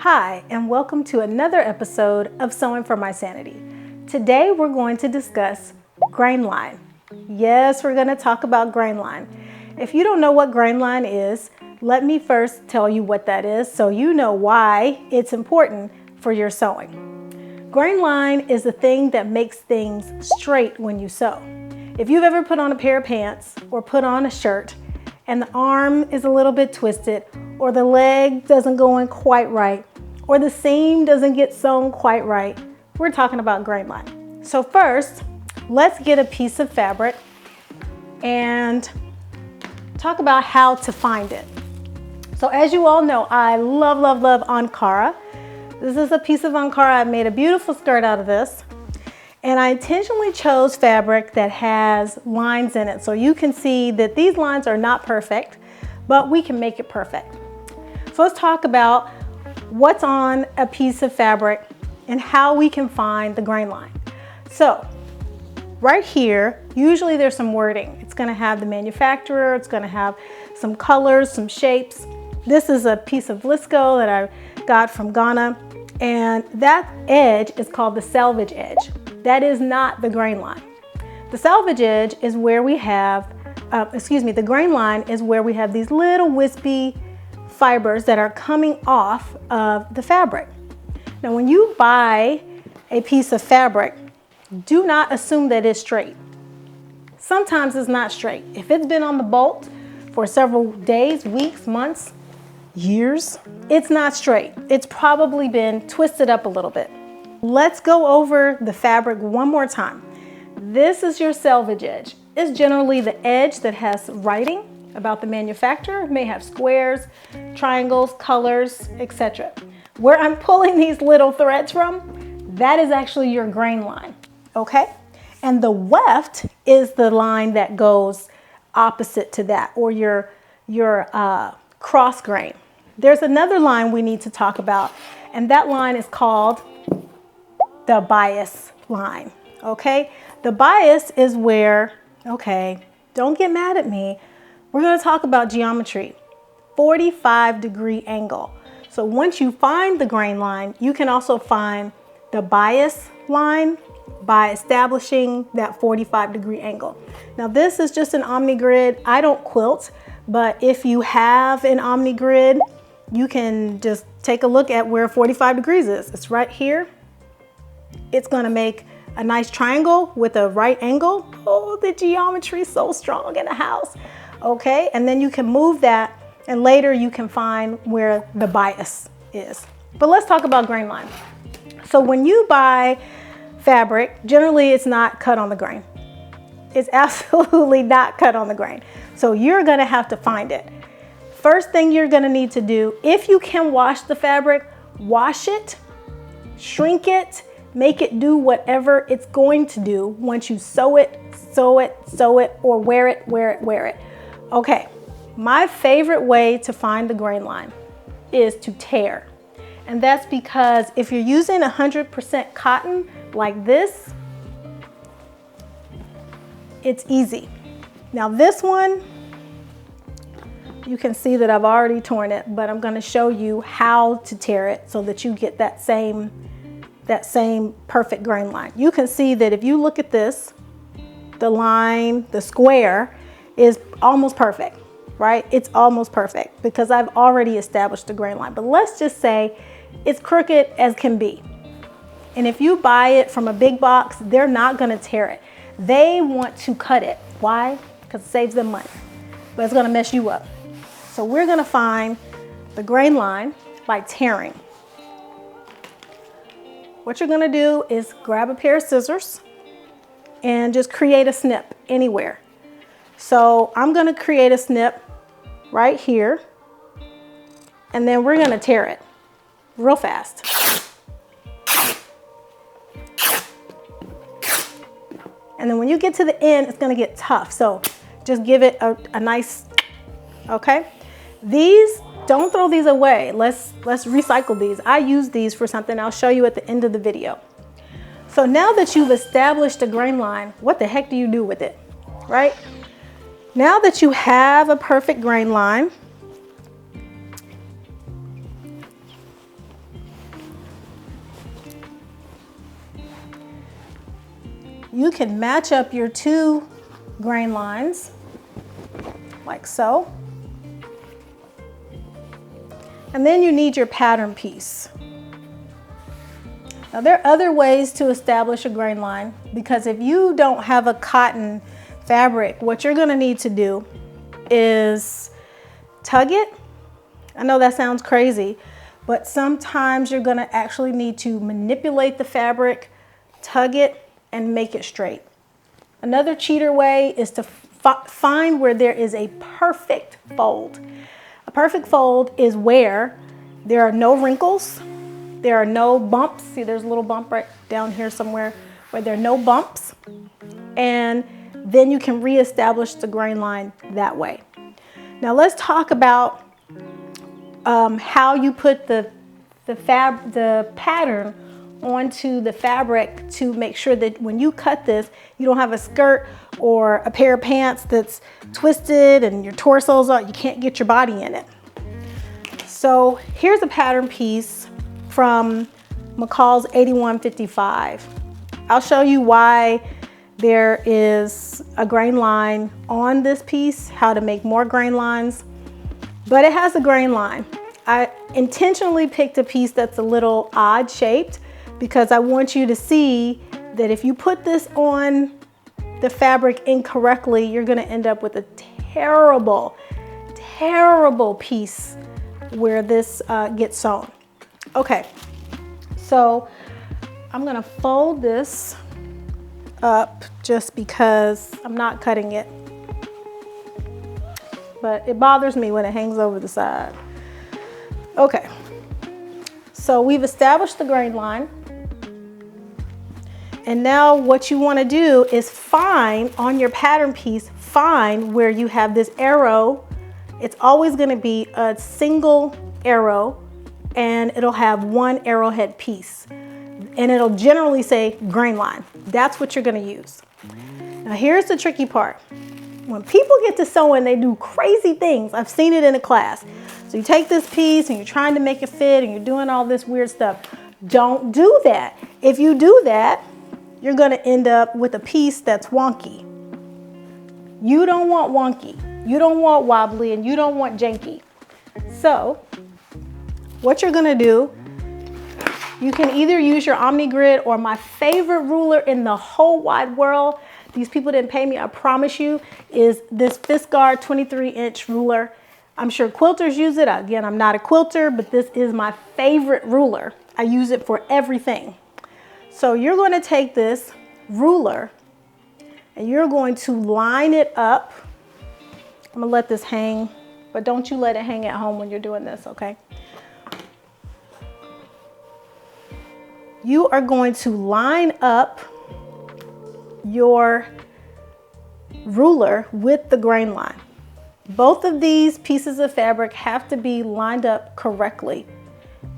Hi, and welcome to another episode of Sewing for My Sanity. Today we're going to discuss Grainline. Yes, we're going to talk about Grainline. If you don't know what Grainline is, let me first tell you what that is so you know why it's important for your sewing. Grainline is the thing that makes things straight when you sew. If you've ever put on a pair of pants or put on a shirt and the arm is a little bit twisted, or the leg doesn't go in quite right, or the seam doesn't get sewn quite right, we're talking about Grainline. So first, let's get a piece of fabric and talk about how to find it. So as you all know, I love Ankara. This is a piece of Ankara. I made a beautiful skirt out of this. And I intentionally chose fabric that has lines in it. So you can see that these lines are not perfect, but we can make it perfect. So let's talk about what's on a piece of fabric and how we can find the grain line. So right here, usually there's some wording. It's gonna have the manufacturer, it's gonna have some colors, some shapes. This is a piece of Lisco that I got from Ghana, and that edge is called the selvage edge. That is not the grain line. The selvage edge is where we have, the grain line is where we have these little wispy fibers that are coming off of the fabric. Now, when you buy a piece of fabric, do not assume that it's straight. Sometimes it's not straight. If it's been on the bolt for several days, weeks, months, years, it's not straight. It's probably been twisted up a little bit. Let's go over the fabric one more time. This is your selvage edge. It's generally the edge that has writing about the manufacturer. It may have squares, triangles, colors, etc. Where I'm pulling these little threads from, that is actually your grain line, okay? And the weft is the line that goes opposite to that, or your cross grain. There's another line we need to talk about, and that line is called the bias line, okay? The bias is where, okay, don't get mad at me. We're gonna talk about geometry, 45-degree angle. So once you find the grain line, you can also find the bias line by establishing that 45-degree angle. Now this is just an omni grid. I don't quilt, but if you have an omni grid, you can just take a look at where 45 degrees is. It's right here. It's gonna make a nice triangle with a right angle. Oh, the geometry is so strong in the house. Okay, and then you can move that, and later you can find where the bias is. But let's talk about grain line. So when you buy fabric, generally it's not cut on the grain. It's absolutely not cut on the grain. So you're gonna have to find it. First thing you're gonna need to do, if you can wash the fabric, wash it, shrink it, make it do whatever it's going to do once you sew it, or wear it. Okay, my favorite way to find the grain line is to tear. And that's because if you're using 100% cotton like this, it's easy. Now this one, you can see that I've already torn it, but I'm gonna show you how to tear it so that you get that same perfect grain line. You can see that if you look at this, the line, the square is almost perfect, right? It's almost perfect because I've already established the grain line. But let's just say it's crooked as can be. And if you buy it from a big box, they're not gonna tear it. They want to cut it. Why? Because it saves them money, but it's gonna mess you up. So we're gonna find the grain line by tearing. What you're gonna do is grab a pair of scissors and just create a snip anywhere. So I'm gonna create a snip right here, and then we're gonna tear it real fast. And then when you get to the end, it's gonna get tough. So just give it a nice, okay? These, don't throw these away. Let's recycle these. I use these for something I'll show you at the end of the video. So now that you've established a grain line, what the heck do you do with it, right? Now that you have a perfect grain line, you can match up your two grain lines like so. And then you need your pattern piece. Now there are other ways to establish a grain line, because if you don't have a cotton fabric, what you're gonna need to do is tug it. I know that sounds crazy, but sometimes you're gonna actually need to manipulate the fabric, tug it, and make it straight. Another cheater way is to find where there is a perfect fold. A perfect fold is where there are no wrinkles, there are no bumps. See, there's a little bump right down here somewhere where there are no bumps. And then you can reestablish the grain line that way. Now let's talk about how you put the pattern onto the fabric to make sure that when you cut this, you don't have a skirt or a pair of pants that's twisted and your torso's out, you can't get your body in it. So here's a pattern piece from McCall's 8155. I'll show you why there is a grain line on this piece, how to make more grain lines, but it has a grain line. I intentionally picked a piece that's a little odd shaped because I want you to see that if you put this on the fabric incorrectly, you're gonna end up with a terrible, terrible piece where this gets sewn. Okay, so I'm gonna fold this up just because I'm not cutting it, but it bothers me when it hangs over the side. Okay, so we've established the grain line, and now what you want to do is find on your pattern piece, find where you have this arrow. It's always going to be a single arrow, and it'll have one arrowhead piece, and it'll generally say grain line. That's what you're going to use. Now here's the tricky part. When people get to sewing, they do crazy things. I've seen it in a class. So you take this piece and you're trying to make it fit and you're doing all this weird stuff. Don't do that. If you do that, you're going to end up with a piece that's wonky. You don't want wonky. You don't want wobbly, and you don't want janky. So what you're going to do, you can either use your Omni Grid or my favorite ruler in the whole wide world. These people didn't pay me, I promise you, is this Fiskars 23-inch ruler. I'm sure quilters use it. Again, I'm not a quilter, but this is my favorite ruler. I use it for everything. So you're going to take this ruler and you're going to line it up. I'm going to let this hang, but don't you let it hang at home when you're doing this, okay? You are going to line up your ruler with the grain line. Both of these pieces of fabric have to be lined up correctly,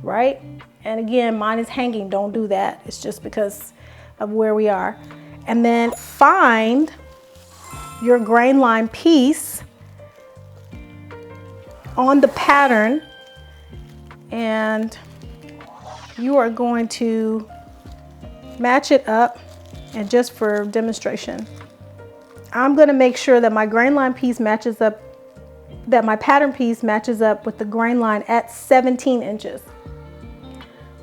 right? And again, mine is hanging. Don't do that. It's just because of where we are. And then find your grain line piece on the pattern, and you are going to match it up. And just for demonstration, I'm going to make sure that my grain line piece matches up, that my pattern piece matches up with the grain line at 17 inches.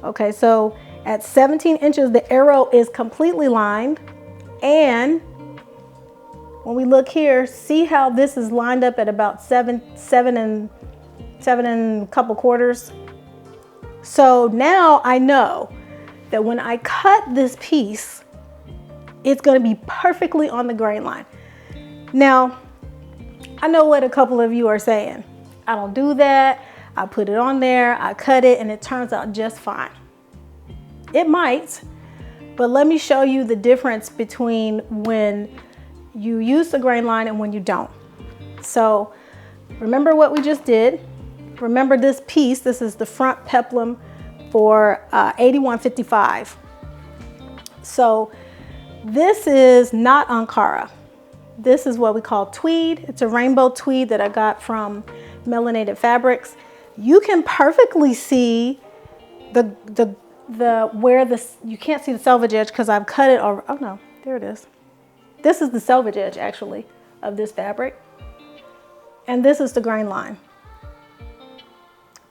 Okay, so at 17 inches, the arrow is completely lined. And when we look here, see how this is lined up at about seven and a couple quarters. So now I know that when I cut this piece, it's going to be perfectly on the grain line. Now, I know what a couple of you are saying. I don't do that. I put it on there, I cut it, and it turns out just fine. It might, but let me show you the difference between when you use the grain line and when you don't. So remember what we just did. Remember this piece, this is the front peplum for 8155. So this is not Ankara. This is what we call tweed. It's a rainbow tweed that I got from Melanated Fabrics. You can perfectly see where you can't see the selvage edge because I've cut it over. Oh no, there it is. This is the selvage edge actually of this fabric. And this is the grain line,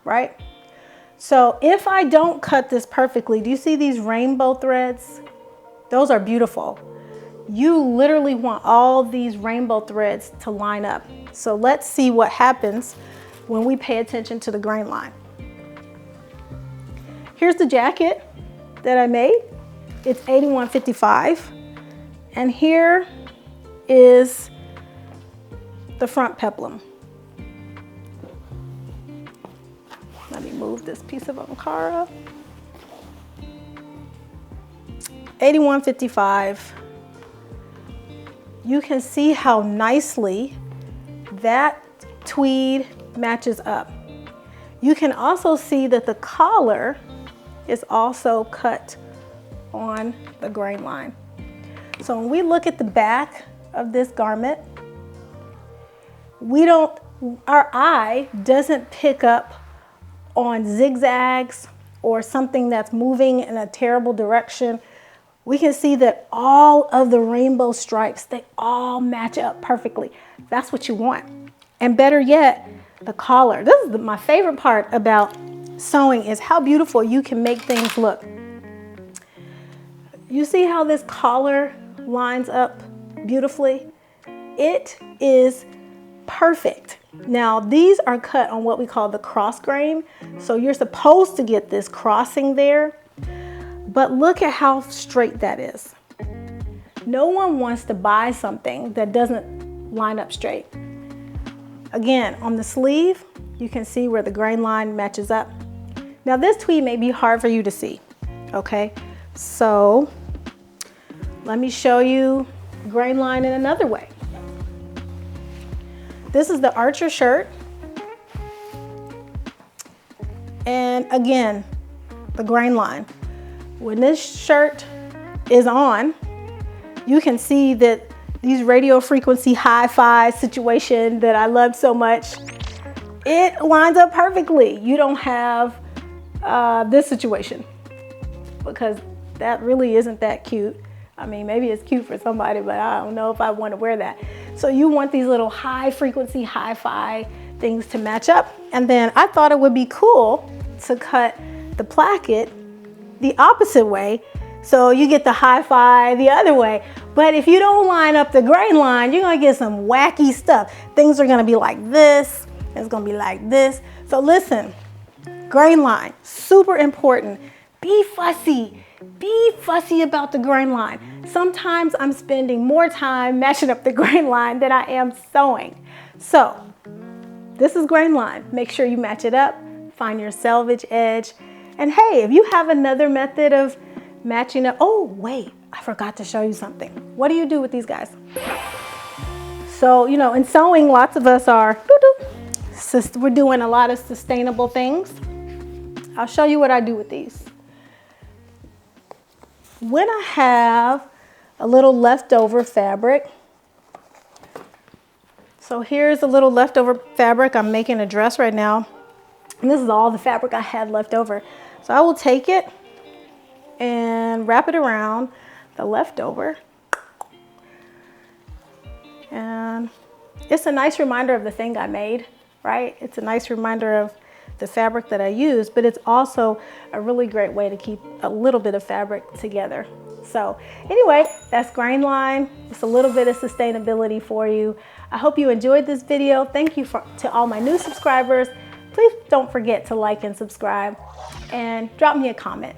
right? So if I don't cut this perfectly, do you see these rainbow threads? Those are beautiful. You literally want all these rainbow threads to line up. So let's see what happens when we pay attention to the grain line. Here's the jacket that I made. It's $81.55. And here is the front peplum. Let me move this piece of Ankara. $81.55. You can see how nicely that tweed matches up. You can also see that the collar is also cut on the grain line. So when we look at the back of this garment, our eye doesn't pick up on zigzags or something that's moving in a terrible direction. We can see that all of the rainbow stripes, they all match up perfectly. That's what you want. And better yet, the collar. This is my favorite part about sewing, is how beautiful you can make things look. You see how this collar lines up beautifully? It is perfect. Now, these are cut on what we call the cross grain. So you're supposed to get this crossing there. But look at how straight that is. No one wants to buy something that doesn't line up straight. Again, on the sleeve, you can see where the grain line matches up. Now this tweed may be hard for you to see, okay? So let me show you grain line in another way. This is the Archer shirt. And again, the grain line. When this shirt is on, you can see that these radio frequency hi-fi situation that I love so much, it lines up perfectly. You don't have this situation, because that really isn't that cute. I mean, maybe it's cute for somebody, but I don't know if I want to wear that. So you want these little high frequency hi-fi things to match up. And then I thought it would be cool to cut the placket the opposite way, so you get the hi-fi the other way. But if you don't line up the grain line, you're gonna get some wacky stuff. Things are gonna be like this, it's gonna be like this. So listen, grain line, super important. Be fussy about the grain line. Sometimes I'm spending more time matching up the grain line than I am sewing. So this is grain line. Make sure you match it up, find your selvage edge. And hey, if you have another method of matching up, oh wait, I forgot to show you something. What do you do with these guys? So, you know, in sewing, lots of us are, we're doing a lot of sustainable things. I'll show you what I do with these. When I have a little leftover fabric, so here's a little leftover fabric. I'm making a dress right now. And this is all the fabric I had left over. So I will take it and wrap it around the leftover. And it's a nice reminder of the thing I made, right? It's a nice reminder of the fabric that I use, but it's also a really great way to keep a little bit of fabric together. So anyway, that's grain line. It's a little bit of sustainability for you. I hope you enjoyed this video. Thank you to all my new subscribers. Please don't forget to like and subscribe and drop me a comment.